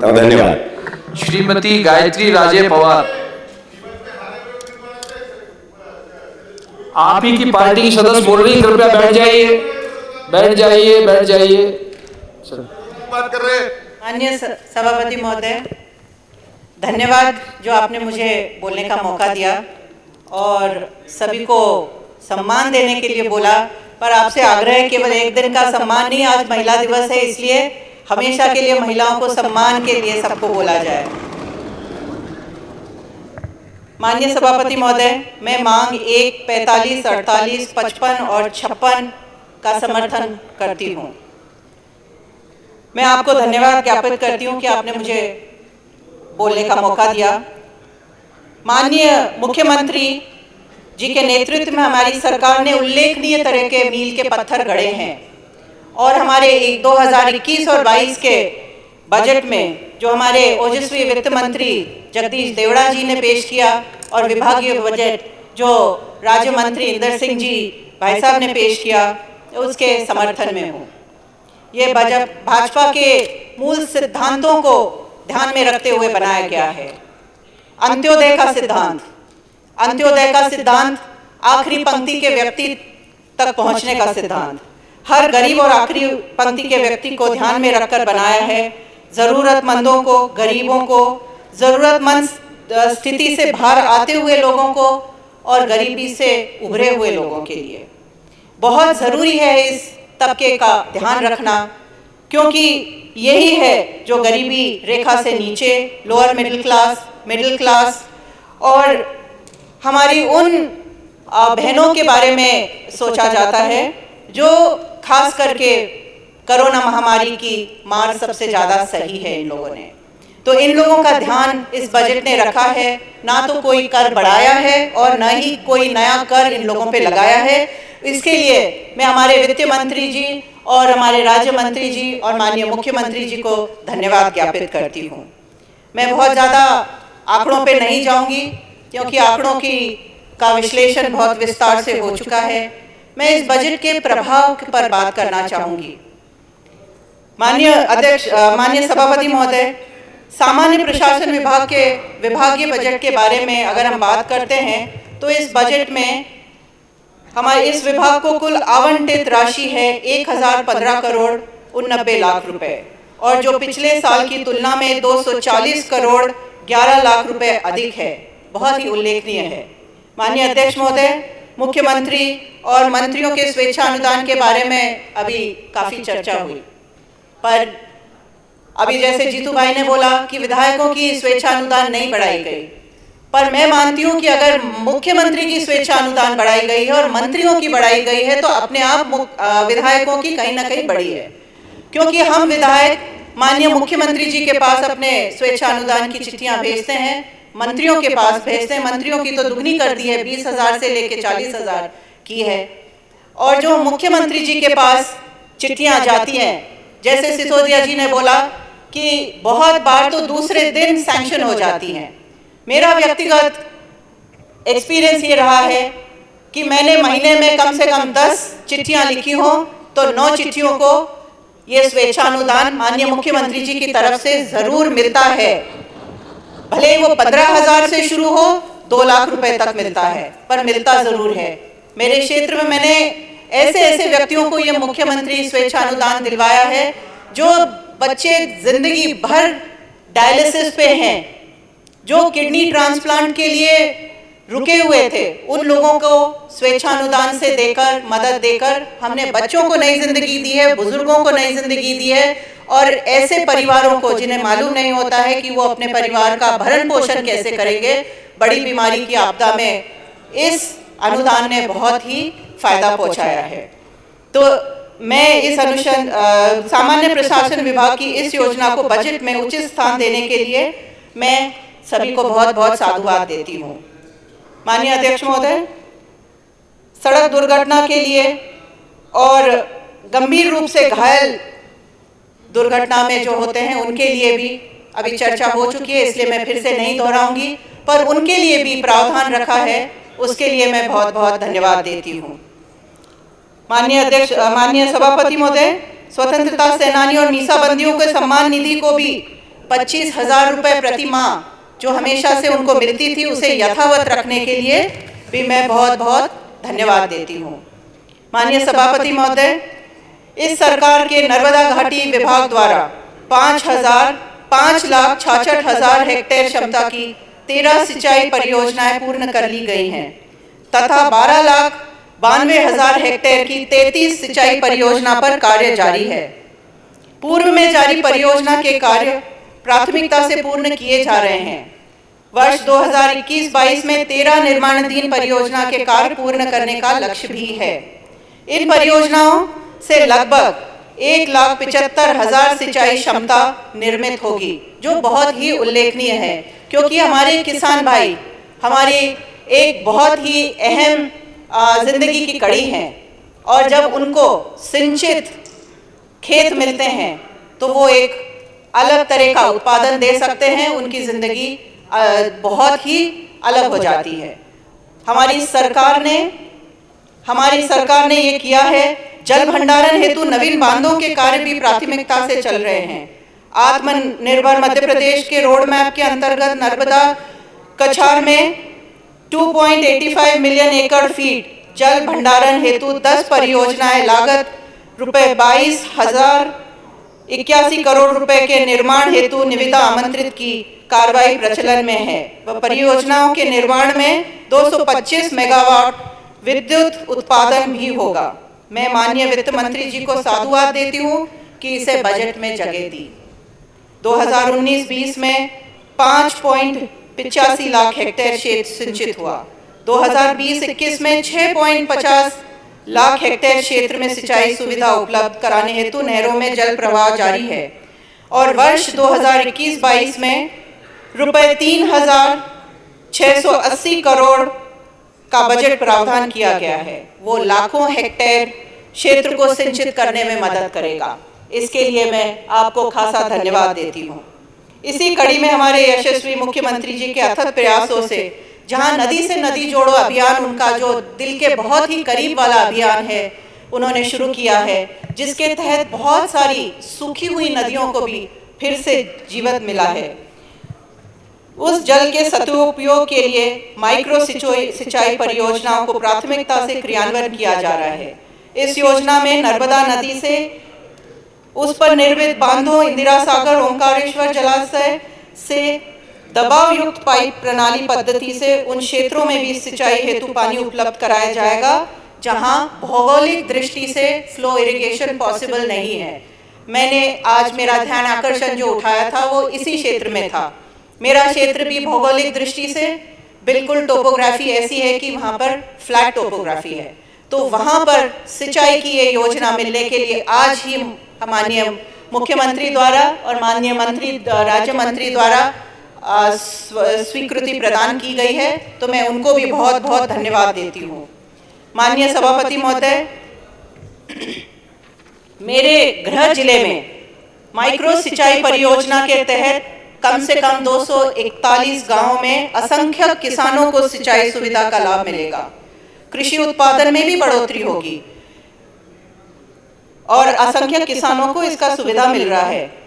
धन्यवाद। श्रीमती गायत्री राजे पवार, आप ही की पार्टी की सदस्य बोल रही, कृपया बैठ जाइए, बैठ जाइए, बैठ जाइए। बात कर रहे। माननीय सभापति महोदय, धन्यवाद जो आपने मुझे बोलने का मौका दिया और सभी को सम्मान देने के लिए बोला, पर आपसे आग्रह है केवल एक दिन का सम्मान नहीं, आज महिला दिवस है, इसलिए हमेशा के लिए महिलाओं को सम्मान के लिए सबको बोला जाए। माननीय सभापति महोदय, मैं मांग 1, 45, 48, 55 और 56 का समर्थन करती हूँ। मैं आपको धन्यवाद ज्ञापित करती हूँ कि आपने मुझे बोलने का मौका दिया। माननीय मुख्यमंत्री जी के नेतृत्व में हमारी सरकार ने उल्लेखनीय तरह के मील के पत्थर गड़े हैं और हमारे 2021 और 22 के बजट में जो हमारे ओजस्वी वित्त मंत्री जगदीश देवड़ा जी ने पेश किया और विभागीय बजट जो राज्य मंत्री इंदर सिंह जी भाई साहब ने पेश किया, उसके समर्थन में हूँ। ये बजट भाजपा के मूल सिद्धांतों को ध्यान में रखते हुए बनाया गया है। अंत्योदय का सिद्धांत, अंत्योदय का सिद्धांत आखिरी पंक्ति के व्यक्ति तक पहुंचने का सिद्धांत, हर गरीब और आखिरी पंक्ति के व्यक्ति को ध्यान में रखकर बनाया है। ज़रूरतमंदों को, गरीबों को, ज़रूरतमंद स्थिति से बाहर आते हुए लोगों को और गरीबी से उभरे हुए लोगों के लिए बहुत ज़रूरी है इस तबके का ध्यान रखना, क्योंकि यही है जो गरीबी रेखा से नीचे, लोअर मिडिल क्लास और हमारी उन बहनों के बारे में सोचा जाता है जो खास करके कोरोना महामारी की मार सबसे ज़्यादा सही है इन लोगों ने। तो इन लोगों का ध्यान इस बजट ने रखा है, ना तो कोई कर बढ़ाया है और ना ही कोई नया कर इन लोगों पे लगाया है। इसके लिए मैं हमारे वित्त मंत्री जी और हमारे राज्य मंत्री जी और माननीय मुख्यमंत्री जी को धन्यवाद ज्ञापित करती हूँ। मैं बहुत ज़्यादा आंकड़ों पे नहीं जाऊँगी क्योंकि आंकड़ों का विश्लेषण बहुत विस्तार से हो चुका है। मैं इस बजट के प्रभाव पर बात करना चाहूँगी। माननीय सभापति महोदय, सामान्य प्रशासन विभाग के विभागीय बजट के बारे में अगर हम बात करते हैं तो इस बजट में हमारे इस विभाग को कुल आवंटित राशि है 1015 करोड़ 89 लाख रुपए और जो पिछले साल की तुलना में 240 करोड़ 11 लाख रुपए अधिक है, बहुत ही उल्लेखनीय है। माननीय अध्यक्ष महोदय, मुख्यमंत्री और मंत्रियों के स्वेच्छा अनुदान के बारे में अभी काफ़ी चर्चा हुई, पर अभी जैसे जीतू भाई ने बोला कि विधायकों की स्वेच्छा अनुदान नहीं बढ़ाई गई, पर मैं मानती हूं कि अगर मुख्यमंत्री की स्वेच्छा अनुदान बढ़ाई गई है और मंत्रियों की बढ़ाई गई है तो अपने आप विधायकों की कहीं ना कहीं बढ़ी है, क्योंकि हम विधायक माननीय मुख्यमंत्री जी के पास अपने स्वेच्छा अनुदान की चिट्ठियां भेजते हैं, मंत्रियों के पास भेजते हैं। मंत्रियों की तो दुगनी कर दी है, 20,000 से लेकर 40,000 की है। और जो मुख्यमंत्री जी के पास चिट्ठियां जाती हैं, जैसे सिसोदिया जी ने बोला कि बहुत बार तो दूसरे दिन सैंक्शन हो जाती हैं। मेरा व्यक्तिगत एक्सपीरियंस ये रहा है कि मैंने महीने में कम से कम 10 चिट्ठियां लिखी हों तो 9 चिट्ठियों को ये स्वेच्छा अनुदान माननीय मुख्यमंत्री जी की तरफ से जरूर मिलता है। भले ही वो 15,000 से शुरू हो, 2 लाख रुपए तक मिलता है, पर मिलता जरूर है। मेरे क्षेत्र में मैंने ऐसे व्यक्तियों को ये मुख्यमंत्री स्वेच्छा अनुदान दिलवाया है जो बच्चे जिंदगी भर डायलिसिस पे हैं, जो किडनी ट्रांसप्लांट के लिए रुके हुए थे, उन लोगों को स्वेच्छा अनुदान से देकर, मदद देकर हमने बच्चों को नई जिंदगी दी है, बुजुर्गों को नई जिंदगी दी है। और ऐसे परिवारों को जिन्हें मालूम नहीं होता है कि वो अपने परिवार का भरण पोषण कैसे करेंगे, बड़ी बीमारी की आपदा में इस अनुदान ने बहुत ही फायदा पहुंचाया है। तो मैं इस सामान्य प्रशासन विभाग की इस योजना को बजट में उचित स्थान देने के लिए मैं सभी को बहुत बहुत साधुवाद देती हूँ। माननीय अध्यक्ष महोदय, सड़क दुर्घटना के लिए और गंभीर रूप से घायल दुर्घटना में जो होते हैं उनके लिए भी अभी चर्चा हो चुकी है, इसलिए मैं फिर से नहीं दोहराऊंगी, पर उनके लिए भी प्रावधान रखा है, उसके लिए मैं बहुत बहुत धन्यवाद देती हूँ। माननीय सभापति महोदय, स्वतंत्रता सेनानी और मीसाबंदियों के सम्मान निधि को भी 25,000 रुपये प्रति माह जो हमेशा से उनको मिलती थी उसे यथावत रखने के लिए भी मैं बहुत बहुत धन्यवाद देती हूँ। माननीय सभापति महोदय, इस सरकार के नर्मदा घाटी विभाग द्वारा 5,66,000 हेक्टेयर क्षमता की 13 सिंचाई परियोजनाएं पूर्ण कर ली गई हैं तथा 12,92,000 हेक्टेयर की 33 सिंचाई परियोजना पर कार्य जारी है। पूर्व में जारी परियोजना के कार्य प्राथमिकता से पूर्ण किए जा रहे हैं। वर्ष 2021-22 में 13 निर्माणाधीन परियोजना के कार्य पूर्ण करने का लक्ष्य भी है। इन परियोजनाओं से लगभग 1,75,000 सिंचाई क्षमता निर्मित होगी, जो बहुत ही उल्लेखनीय है, क्योंकि हमारे किसान भाई हमारी एक बहुत ही अहम जिंदगी की कड़ी हैं और जब उनको सिंचित खेत मिलते हैं तो वो एक अलग तरह का उत्पादन दे सकते हैं, उनकी जिंदगी बहुत ही अलग हो जाती है। हमारी सरकार ने ये किया है। जल भंडारण हेतु नवीन बांधों के कार्य भी प्राथमिकता से चल रहे हैं। आत्मनिर्भर मध्य प्रदेश के रोड मैप के अंतर्गत नर्मदा कछार में 2.85 मिलियन एकड़ फीट जल भंडारण हेतु 10 परियोजनाएं लागत रुपए 22,081 करोड़ रुपए के निर्माण हेतु निविदा आमंत्रित की कार्रवाई प्रचलन में है। वह परियोजनाओं के निर्माण में 225 मेगावाट विद्युत उत्पादन भी होगा। मैं माननीय वित्त मंत्री जी को साधुवाद देती हूँ कि इसे बजट में जगह दी। 2019-20 में 5.85 लाख हेक्टेयर क्षेत्र सिंचित हुआ। 2020-21 में 6.50 लाख हेक्टेयर क्षेत्र में सिंचाई सुविधा उपलब्ध कराने हेतु नहरों में जल प्रवाह जारी है और वर्ष 2021-22 में रुपए 3,680 करोड़ का बजट प्रावधान किया गया है। वो लाखों हेक्टेयर क्षेत्र को सिंचित करने में मदद करेगा। इसके लिए मैं आपको खासा धन्यवाद देती हूँ। इसी कड़ी में हमारे यशस्वी मुख्यमंत्री जी के अथक प्रयासों से जहाँ नदी से नदी जोड़ो अभियान, उनका जो दिल के बहुत ही करीब वाला अभियान है, उन्होंने शुरू किया है, जिसके तहत बहुत सारी सूखी हुई नदियों को भी फिर से जीवन मिला है। उस जल के सदुपयोग के लिए माइक्रो सिंचाई परियोजनाओं को प्राथमिकता से क्रियान्वयन किया जा रहा है। इस योजना में नर्मदा नदी से उस पर निर्मित बांधों, इंदिरा सागर, ओंकारेश्वर जलाशय से दबाव युक्त पाइप प्रणाली पद्धति से उन क्षेत्रों में भी सिंचाई हेतु पानी उपलब्ध कराया जाएगा जहां भौगोलिक दृष्टि से फ्लो इरिगेशन पॉसिबल नहीं है। मैंने आज मेरा ध्यान आकर्षण जो उठाया था वो इसी क्षेत्र में था। मेरा क्षेत्र भी भौगोलिक दृष्टि से बिल्कुल टोपोग्राफी ऐसी है कि वहाँ पर फ्लैट टोपोग्राफी है, तो वहाँ पर सिंचाई की ये योजना मिलने के लिए आज ही माननीय मुख्यमंत्री द्वारा और माननीय राज्य मंत्री द्वारा स्वीकृति प्रदान की गई है, तो मैं उनको भी बहुत बहुत धन्यवाद देती हूँ। माननीय सभापति महोदय, मेरे गृह जिले में माइक्रो सिंचाई परियोजना के तहत कम से कम 241 गांवों में असंख्य किसानों को सिंचाई सुविधा का लाभ मिलेगा। कृषि उत्पादन में भी बढ़ोतरी होगी और असंख्य किसानों को इसका सुविधा मिल रहा है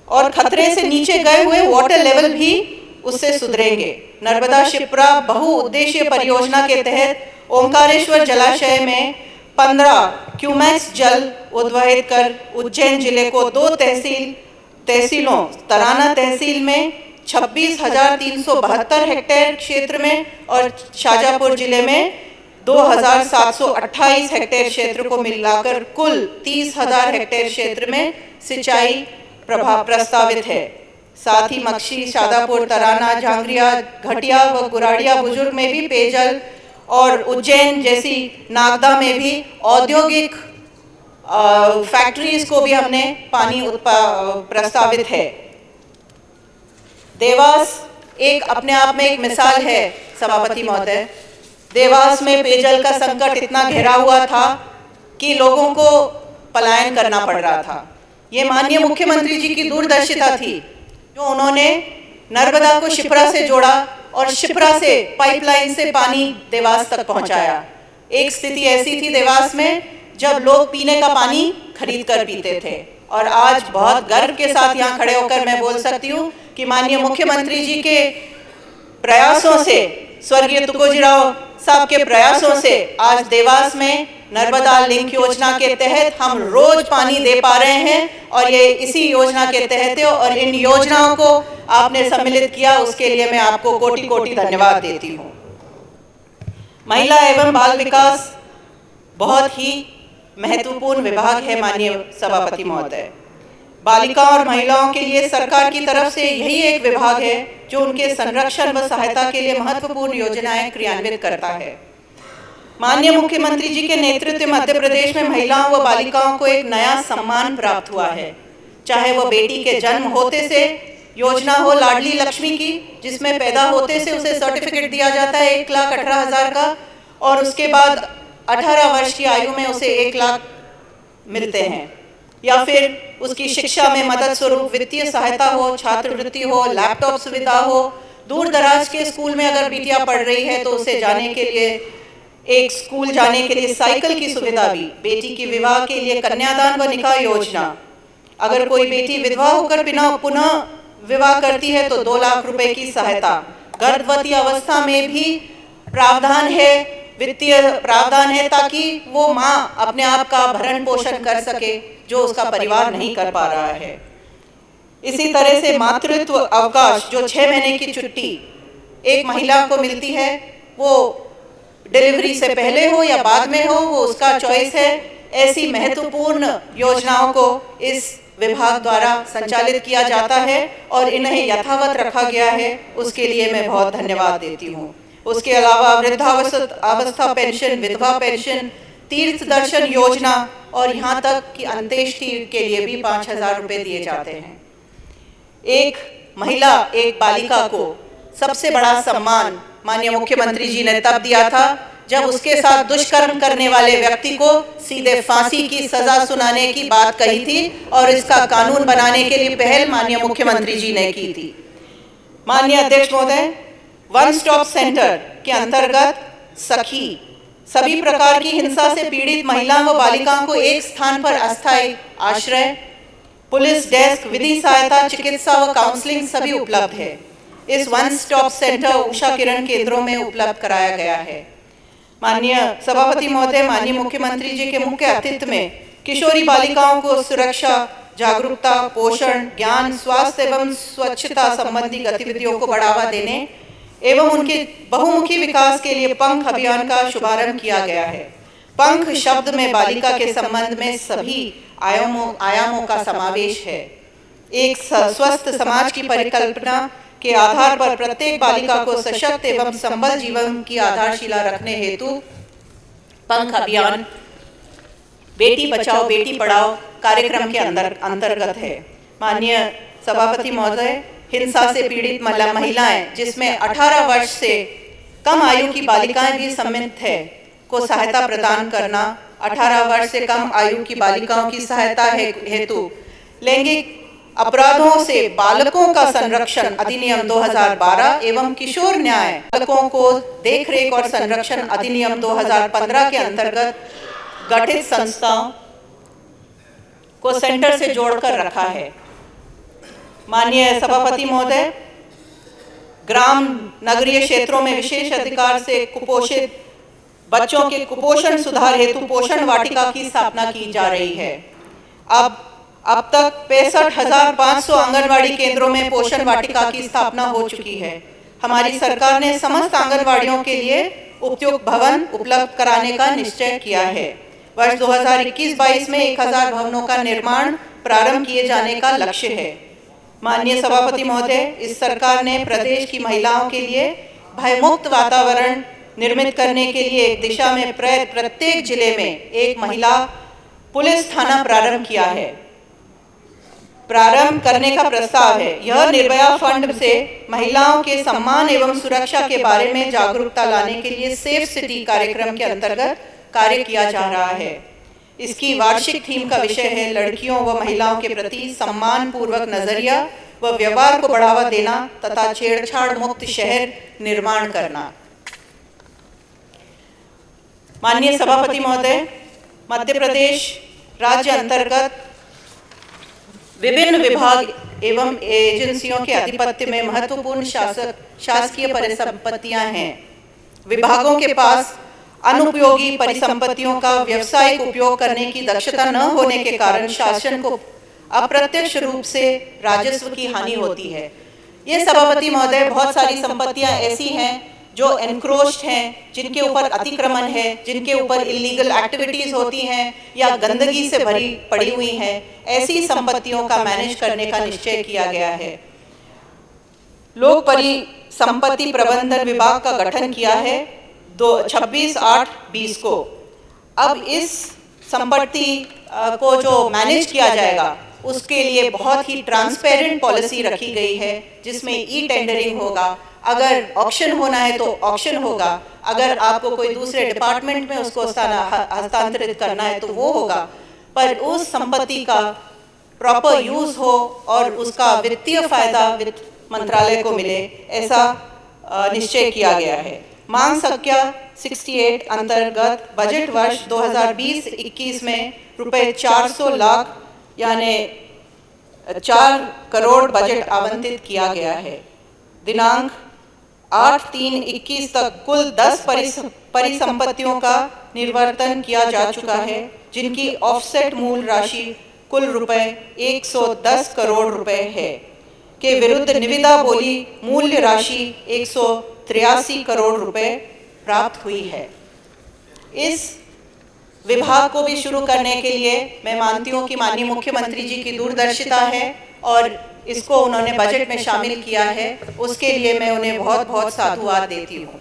और खतरे से नीचे गए हुए वाटर लेवल भी उससे सुधरेंगे। नर्मदा शिप्रा बहुउद्देशीय परियोजना के तहत ओंकारेश्वर जलाशय में 15 क्यूमैक्स जल उद्वहित कर उज्जैन जिले को 2 तहसीलों तराना तहसील में 26,372 हेक्टेयर क्षेत्र में और शाजापुर जिले में 2,728 हेक्टेयर क्षेत्र को मिलाकर कुल 30,000 हेक्टेयर क्षेत्र में सिंचाई प्रस्तावित है। साथ ही मक्षी, शादापुर, तराना, झांगरिया, घटिया व गुराड़िया बुजुर्ग में भी पेयजल और उज्जैन जैसी नागदा में भी औद्योगिक फैक्ट्रीज को भी हमने पानी प्रस्तावित है। देवास एक अपने आप में एक मिसाल है सभापति महोदय। देवास में पेयजल का संकट इतना गहरा हुआ था कि लोगों को पलायन करना पड़ रहा था। ये माननीय मुख्यमंत्री जी की दूरदर्शिता थी, जो उन्होंने नर्मदा को शिप्रा से जोड़ा और शिप्रा से पाइपलाइन से पानी देवास तक पहुंचाया। एक स्थिति ऐसी थी देवास में जब लोग पीने का पानी खरीद कर पीते थे, और आज बहुत गर्व के साथ यहाँ खड़े होकर मैं बोल सकती हूँ कि माननीय मुख्यमंत्री जी के प्रयासों से, स्वर्गीय तुकोजीराव साहब के प्रयासों से आज देवास में नर्मदा लिंक योजना के तहत हम रोज पानी दे पा रहे हैं और ये इसी योजना के तहत है। और इन योजनाओं को आपने सम्मिलित किया, उसके लिए मैं आपको कोटि कोटि धन्यवाद देती हूँ। महिला एवं बाल विकास बहुत ही महत्वपूर्ण विभाग है माननीय सभापति महोदय। बालिका और महिलाओं के लिए सरकार की तरफ से यही एक विभाग है जो उनके संरक्षण व सहायता के लिए महत्वपूर्ण योजनाएं क्रियान्वित करता है। माननीय मुख्यमंत्री जी के नेतृत्व में मध्य प्रदेश में महिलाओं व बालिकाओं को एक नया सम्मान प्राप्त हुआ है, चाहे वो बेटी के जन्म होते से योजना हो लाडली लक्ष्मी की, जिसमें पैदा होते से उसे सर्टिफिकेट दिया जाता है 1,18,000 का, और उसके बाद 18 वर्ष की आयु में उसे 1 लाख मिलते हैं, या फिर उसकी शिक्षा में मदद स्वरूप वित्तीय सहायता हो, छात्रवृत्ति हो, लैपटॉप सुविधा हो, दूर दराज के स्कूल में अगर बिटिया पढ़ रही है तो उसे जाने के लिए एक स्कूल जाने के लिए साइकिल की सुविधा भी, बेटी की विवाह के लिए कन्यादान व निकाह योजना, अगर कोई बेटी विधवा होकर पुनः विवाह करती है तो 2 लाख रुपए की सहायता, गर्भवती अवस्था में भी प्रावधान है, वित्तीय प्रावधान है ताकि वो माँ अपने आप का भरण पोषण कर सके जो उसका परिवार नहीं कर पा रहा है। इसी तरह से मातृत्व अवकाश जो 6 महीने की छुट्टी एक महिला को मिलती है, वो डिलीवरी से पहले हो या बाद में हो, वो उसका चॉइस है। ऐसी महत्वपूर्ण योजनाओं को इस विभाग द्वारा संचालित किया जाता है और इन्हें यथावत रखा गया है, उसके लिए मैं बहुत धन्यवाद देती हूँ। उसके अलावा वृद्धावस्था पेंशन, विधवा पेंशन, तीर्थ दर्शन योजना और यहाँ तक कि अंत्येष्टि के लिए भी 5,000 रुपये दिए जाते हैं। एक महिला, एक बालिका को सबसे बड़ा सम्मान माननीय मुख्यमंत्री जी ने तब दिया था जब उसके साथ दुष्कर्म करने वाले व्यक्ति को सीधे फांसी की सजा सुनाने की बात कही थी और इसका कानून बनाने के लिए पहल माननीय मुख्यमंत्री जी ने की थी। माननीय अध्यक्ष महोदय, वन स्टॉप सेंटर के अंतर्गत सखी सभी प्रकार की हिंसा से पीड़ित महिलाओं व बालिकाओं को एक स्थान पर अस्थायी आश्रय, पुलिस डेस्क, विधि सहायता, चिकित्सा व काउंसलिंग सभी उपलब्ध है। इस one stop centre Usha Kiran केंद्रों में उपलब्ध कराया गया है। माननीय सभापति महोदय, माननीय मुख्यमंत्री जी के मुख्य अतिथि में किशोरी बालिकाओं को सुरक्षा, जागरूकता, पोषण, ज्ञान, स्वास्थ्य एवं स्वच्छता संबंधी गतिविधियों को बढ़ावा देने एवं उनके बहुमुखी विकास के लिए पंख अभियान का शुभारंभ किया गया है। पंख शब्द में बालिका के संबंध में सभी आयामों का समावेश है। एक स्वस्थ समाज की परिकल्पना के आधार पर प्रत्येक बालिका को सशक्त एवं संबल जीवन की आधारशिला रखने हेतु पंख अभियान बेटी बचाओ बेटी पढ़ाओ कार्यक्रम के अंतर्गत है। माननीय सभापति महोदय, हिंसा से पीड़ित महिलाएं जिसमें 18 वर्ष से कम आयु की बालिकाएं भी सम्मिलित है को सहायता प्रदान करना, 18 वर्ष से कम आयु की बालिकाओं की सहायता हेतु लैंगिक अपराधों से बालकों का संरक्षण अधिनियम 2012 एवं किशोर न्याय बालकों को देखरेख और संरक्षण अधिनियम 2015 के अंतर्गत गठित संस्थाओं को सेंटर से जोड़कर रखा है। माननीय सभापति महोदय, ग्राम नगरीय क्षेत्रों में विशेष अधिकार से कुपोषित बच्चों के कुपोषण सुधार हेतु पोषण वाटिका की स्थापना की जा रही है। अब तक 65,500 आंगनवाड़ी केंद्रों में पोषण वाटिका की स्थापना हो चुकी है। हमारी सरकार ने समस्त आंगनवाड़ियों के लिए उपयुक्त भवन उपलब्ध कराने का निश्चय किया है। वर्ष 2021-22 में 1,000 भवनों का निर्माण प्रारंभ किए जाने का लक्ष्य है। माननीय सभापति महोदय, इस सरकार ने प्रदेश की महिलाओं के लिए भयमुक्त वातावरण निर्मित करने के लिए एक दिशा में प्रत्येक जिले में एक महिला पुलिस थाना प्रारंभ करने का प्रस्ताव है। यह निर्भया फंड से महिलाओं के सम्मान एवं सुरक्षा के बारे में जागरूकता लाने के लिए सेफ सिटी कार्यक्रम के अंतर्गत कार्य किया जा रहा है। इसकी वार्षिक थीम का विषय है लड़कियों व महिलाओं के प्रति सम्मान पूर्वक नजरिया व व्यवहार को बढ़ावा देना तथा छेड़छाड़ मुक्त शहर निर्माण करना। माननीय सभापति महोदय, मध्य प्रदेश राज्य अंतर्गत विभिन्न विभाग एवं एजेंसियों के आधिपत्य में महत्वपूर्ण शासकीय परिसंपत्तियां हैं। विभागों के पास अनुपयोगी परिसंपत्तियों का व्यावसायिक उपयोग करने की दक्षता न होने के कारण शासन को अप्रत्यक्ष रूप से राजस्व की हानि होती है। ये सभापति महोदय, बहुत सारी संपत्तियां ऐसी हैं जो एनक्रोच्ड हैं, जिनके ऊपर अतिक्रमण है, जिनके ऊपर इलीगल एक्टिविटीज होती हैं या गंदगी से भरी पड़ी हुई हैं। ऐसी संपत्तियों का मैनेज करने का निश्चय किया गया है। लोक परिसंपत्ति प्रबंधन विभाग का गठन किया है 26/8/20 को। अब इस संपत्ति को जो मैनेज किया जाएगा उसके लिए बहुत ही ट्रांसपेरेंट पॉलिसी रखी गई है, जिसमें ई टेंडरिंग होगा। अगर ऑक्शन होना है तो ऑक्शन होगा, अगर आपको कोई दूसरे डिपार्टमेंट में उसको हस्तांतरित करना है तो वो होगा, पर उस संपत्ति का प्रॉपर यूज हो और उसका वित्तीय फायदा वित्त मंत्रालय को मिले, ऐसा निश्चय किया गया है। मांग संख्या 68 अंतर्गत बजट वर्ष 2020-21 में रुपए 400 लाख यानी 4 करोड़ बजट आवंटित किया गया है। दिनांक 8/3/21 तक कुल 10 परिसंपत्तियों का निर्वर्तन किया जा चुका है, जिनकी ऑफसेट मूल राशि कुल रुपए 110 करोड़ रुपए है के विरुद्ध निविदा बोली मूल्य राशि 183 करोड़ रुपए प्राप्त हुई है। इस विभाग को भी शुरू करने के लिए मैं मानती हूँ कि माननीय मुख्यमंत्री जी की दूरदर्शिता है और इसको उन्होंने बजट में शामिल किया है, उसके लिए मैं उन्हें बहुत बहुत साधुवाद देती हूँ।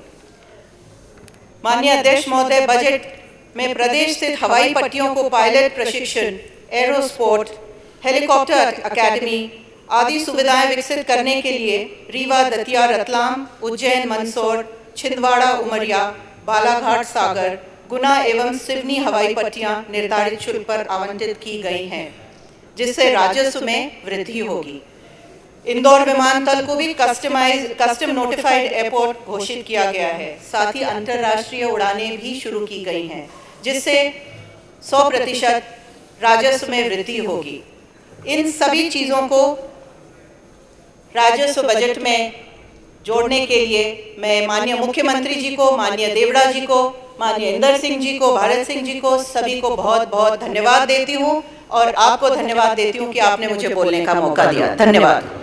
माननीय अध्यक्ष महोदय, बजट में प्रदेश स्थित हवाई पट्टियों को पायलट प्रशिक्षण, एरोस्पोर्ट, हेलीकॉप्टर अकेडमी आदि सुविधाएं विकसित करने के लिए रीवा, दतिया, रतलाम, उज्जैन, मंदसौर, छिंदवाड़ा, उमरिया, बालाघाट, सागर, गुना एवं सिवनी हवाई पट्टियां निर्धारित शुल्क पर आवंटित की गई हैं, जिससे राजस्व में वृद्धि होगी। इंदौर विमानतल को भी कस्टम नोटिफाइड एयरपोर्ट घोषित किया गया है। साथ ही अंतर्राष्ट्रीय उड़ानें भी शुरू की गई हैं, जिससे 100% राजस्व में वृद्धि होगी। इन सभी चीज़ों को राजस्व बजट में जोड़ने के लिए मैं माननीय मुख्यमंत्री जी को, माननीय देवड़ा जी को, माननीय इंदर सिंह जी को, भारत सिंह जी को, सभी को बहुत बहुत धन्यवाद देती हूँ और आपको धन्यवाद देती हूँ कि आपने मुझे बोलने का मौका दिया। धन्यवाद।